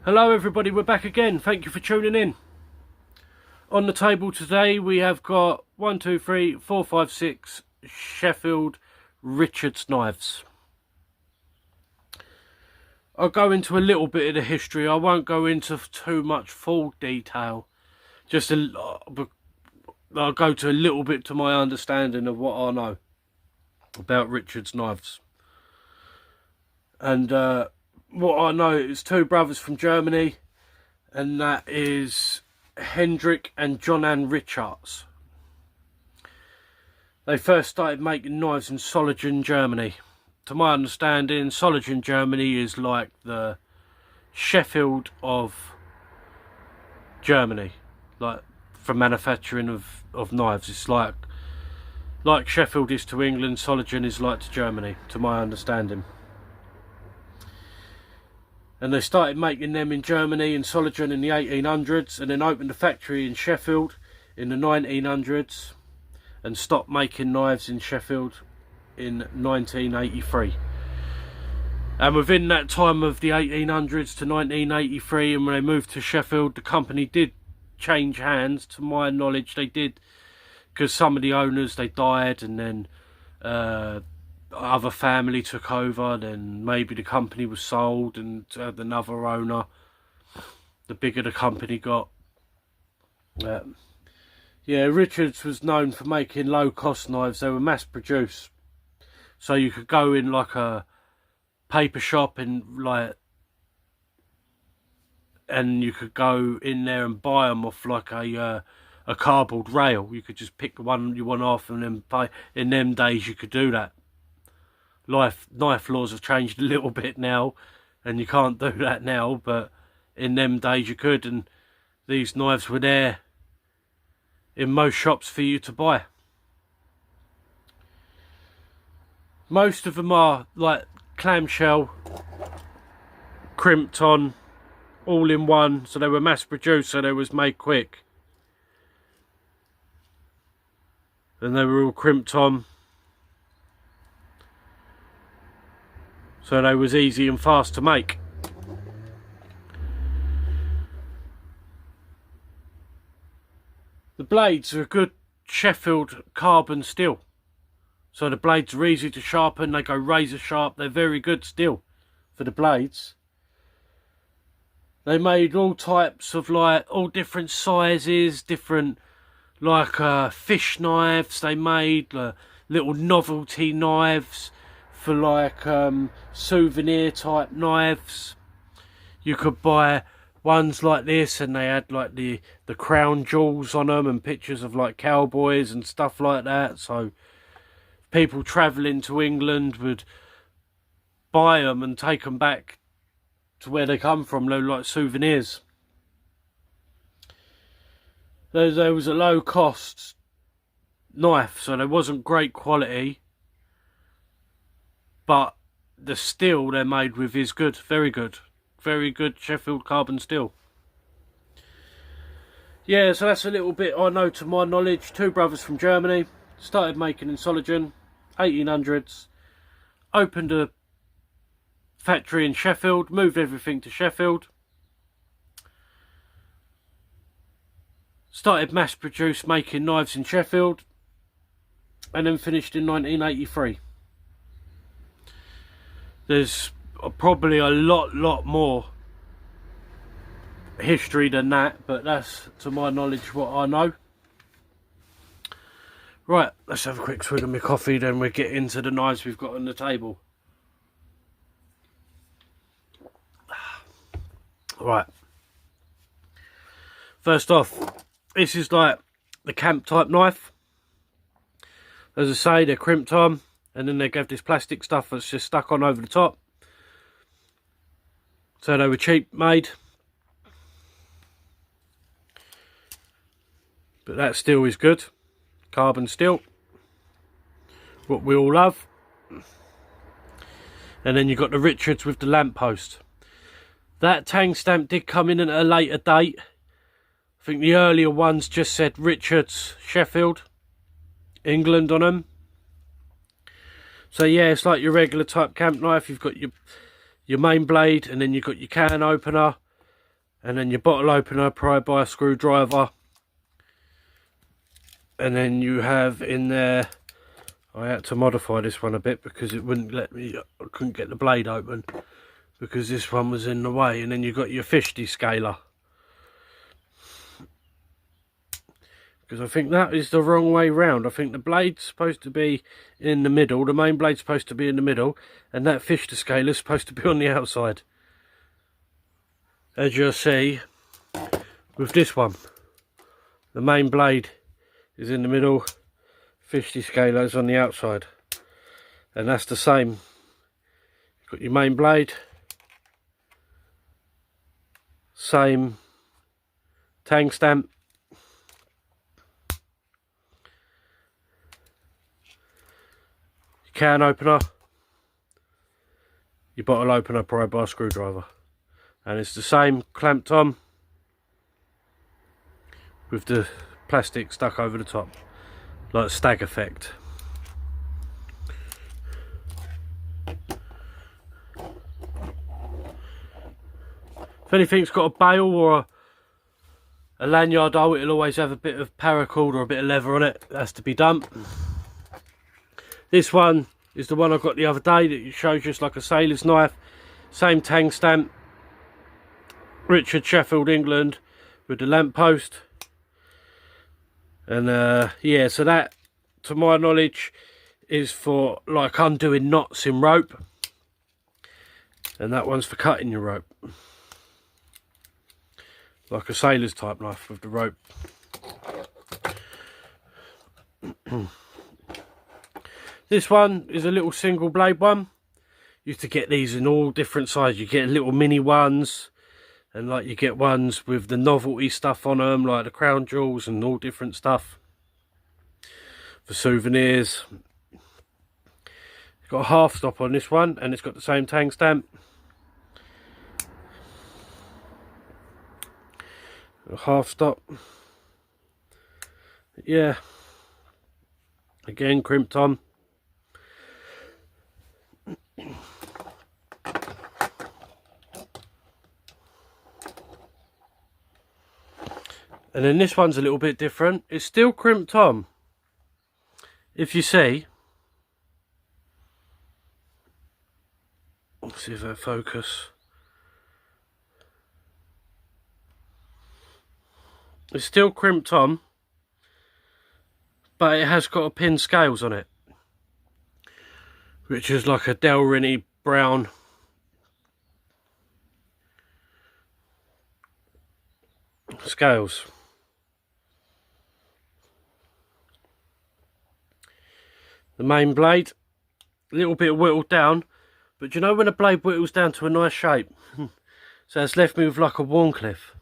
Hello everybody, we're back again. Thank you for tuning in. On the table today we have got 1, 2, 3, 4, 5, 6 Sheffield Richards knives. I'll go into a little bit of the history. I won't go into too much full detail. I'll go to a little bit to my understanding of what I know about Richards knives. And what I know is two brothers from Germany, and that is Hendrik and Johann Richards. They first started making knives in Solingen, Germany. To my understanding, Solingen, Germany is like the Sheffield of Germany, like for manufacturing of knives. It's like Sheffield is to England, Solingen is like to Germany, to my understanding. And they started making them in Germany, in Solingen, in the 1800s, and then opened a factory in Sheffield in the 1900s, and stopped making knives in Sheffield in 1983. And within that time of the 1800s to 1983, and when they moved to Sheffield, the company did change hands. To my knowledge, they did, because some of the owners, they died, and then other family took over, then maybe the company was sold and had another owner. The bigger the company got. Yeah, Richards was known for making low cost knives. They were mass produced, so you could go in like a paper shop and you could go in there and buy them off like a cardboard rail. You could just pick the one you want off and then pay. In them days you could do that. Knife laws have changed a little bit now, and you can't do that now, but in them days you could, and these knives were there in most shops for you to buy. Most of them are like clamshell, crimped on, all in one, so they were mass produced, so they was made quick. And they were all crimped on, so they was easy and fast to make. The blades are a good Sheffield carbon steel, so the blades are easy to sharpen. They go razor sharp. They're very good steel for the blades. They made all types of, like, all different sizes, different, like fish knives. They made little novelty knives for like souvenir type knives. You could buy ones like this, and they had like the crown jewels on them and pictures of like cowboys and stuff like that, so people travelling to England would buy them and take them back to where they come from. They were like souvenirs. There was a low cost knife, so they wasn't great quality, but the steel they're made with is good, very good. Very good Sheffield carbon steel. Yeah, so that's a little bit I know to my knowledge. Two brothers from Germany, started making in Solingen, 1800s, opened a factory in Sheffield, moved everything to Sheffield, started mass produced making knives in Sheffield, and then finished in 1983. There's probably a lot more history than that, but that's, to my knowledge, what I know. Right, let's have a quick swig of my coffee, then we'll get into the knives we've got on the table. Right, first off, this is like the camp type knife. As I say, they're crimped on, and then they have this plastic stuff that's just stuck on over the top. So they were cheap made. But that steel is good. Carbon steel. What we all love. And then you've got the Richards with the lamppost. That tang stamp did come in at a later date. I think the earlier ones just said Richards, Sheffield, England on them. So yeah, it's like your regular type camp knife. You've got your main blade, and then you've got your can opener, and then your bottle opener, pry bar, screwdriver, and then you have in there, I had to modify this one a bit because it wouldn't let me, I couldn't get the blade open because this one was in the way. And then you've got your fish descaler, because I think that is the wrong way round. I think the blade's supposed to be in the middle, the main blade's supposed to be in the middle, and that fish descaler is supposed to be on the outside. As you'll see with this one, the main blade is in the middle, fish descaler is on the outside, and that's the same. You've got your main blade, same tang stamp, your can opener, your bottle opener, pry bar, screwdriver, and it's the same clamped on with the plastic stuck over the top, like a stag effect. If anything's got a bail or a lanyard hole, it'll always have a bit of paracord or a bit of leather on it. It has to be done. This one is the one I got the other day that shows just like a sailor's knife, same tang stamp, Richard, Sheffield, England, with the lamppost. And yeah, so that, to my knowledge, is for like undoing knots in rope, and that one's for cutting your rope, like a sailor's type knife with the rope. This one is a little single blade one. You used to get these in all different sizes. You get little mini ones, and like you get ones with the novelty stuff on them, like the crown jewels and all different stuff for souvenirs. It's got a half stop on this one, and it's got the same tang stamp. A half stop. Yeah. Again, crimped on. And then this one's a little bit different. It's still crimped on. If you see, let's see if that focus. It's still crimped on, but it has got a pin scales on it, which is like a Delrinny brown scales. The main blade, a little bit whittled down, but you know when a blade whittles down to a nice shape? So it's left me with like a Warncliffe.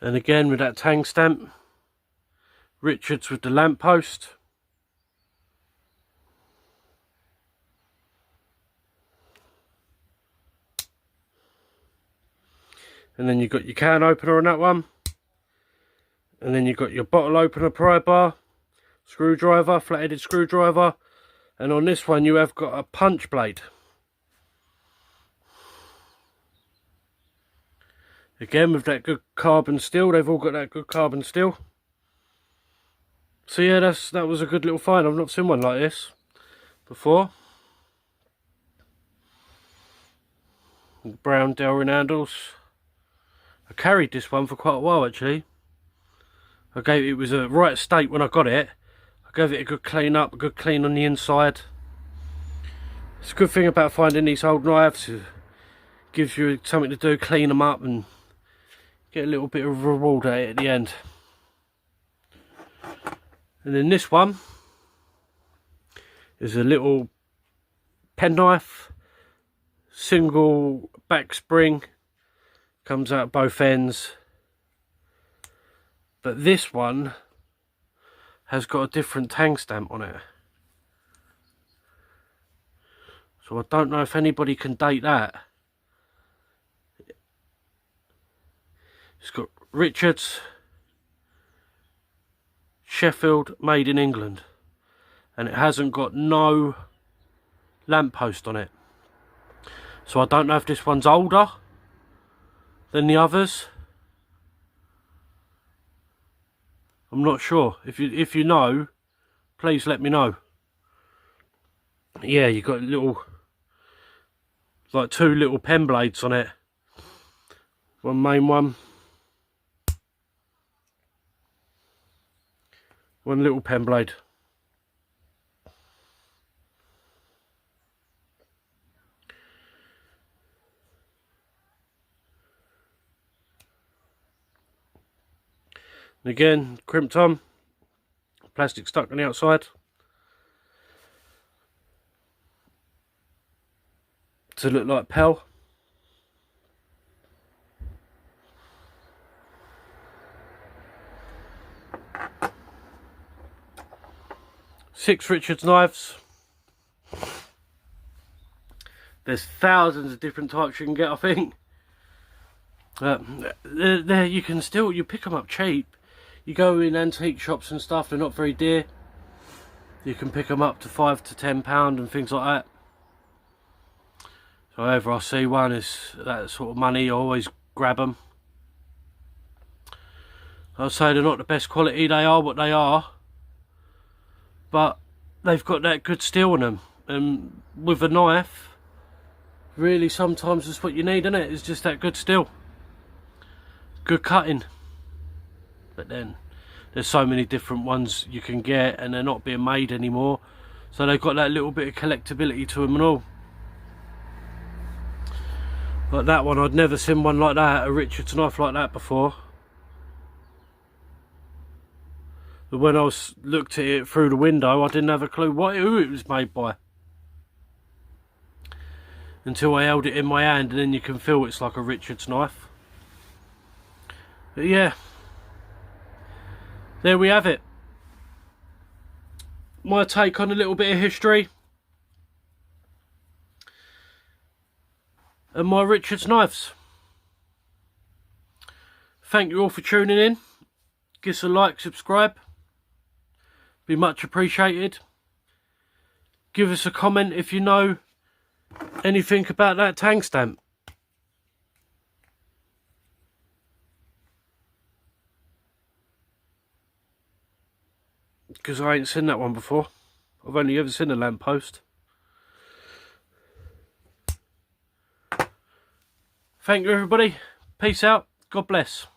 And again with that tang stamp, Richards with the lamppost. And then you've got your can opener on that one. And then you've got your bottle opener, pry bar, screwdriver, flat-headed screwdriver. And on this one you have got a punch blade. Again with that good carbon steel, they've all got that good carbon steel. So yeah, that was a good little find. I've not seen one like this before. Brown Delrin handles. I carried this one for quite a while actually. It was a right state when I got it. I gave it a good clean up, a good clean on the inside. It's a good thing about finding these old knives. It gives you something to do, clean them up and get a little bit of reward at the end. And then this one is a little penknife, single back spring, comes out both ends. But this one has got a different tang stamp on it. So I don't know if anybody can date that. It's got Richards, Sheffield, made in England. And it hasn't got no lamppost on it. So I don't know if this one's older than the others. I'm not sure. If you know, please let me know. Yeah, you got little, like 2 little pen blades on it. One main one, one little pen blade. And again, crimped on, plastic stuck on the outside. To look like Pell. Six Richards knives. There's thousands of different types you can get, I think. There you can still, you pick them up cheap. You go in antique shops and stuff, they're not very dear. You can pick them up to £5 to £10 and things like that. So whenever I see one is that sort of money, I always grab them. I'll say they're not the best quality, they are what they are. But they've got that good steel in them. And with a knife, really sometimes that's what you need, isn't it? It's just that good steel. Good cutting. But then there's so many different ones you can get and they're not being made anymore. So they've got that little bit of collectability to them and all. Like that one, I'd never seen one like that, a Richards knife like that before. But when I looked at it through the window, I didn't have a clue who it was made by. Until I held it in my hand, and then you can feel it's like a Richards knife. But yeah, there we have it. My take on a little bit of history. And my Richards knives. Thank you all for tuning in. Give us a like, subscribe. Be much appreciated. Give us a comment if you know anything about that tang stamp. Because I ain't seen that one before. I've only ever seen a lamppost. Thank you everybody. Peace out. God bless.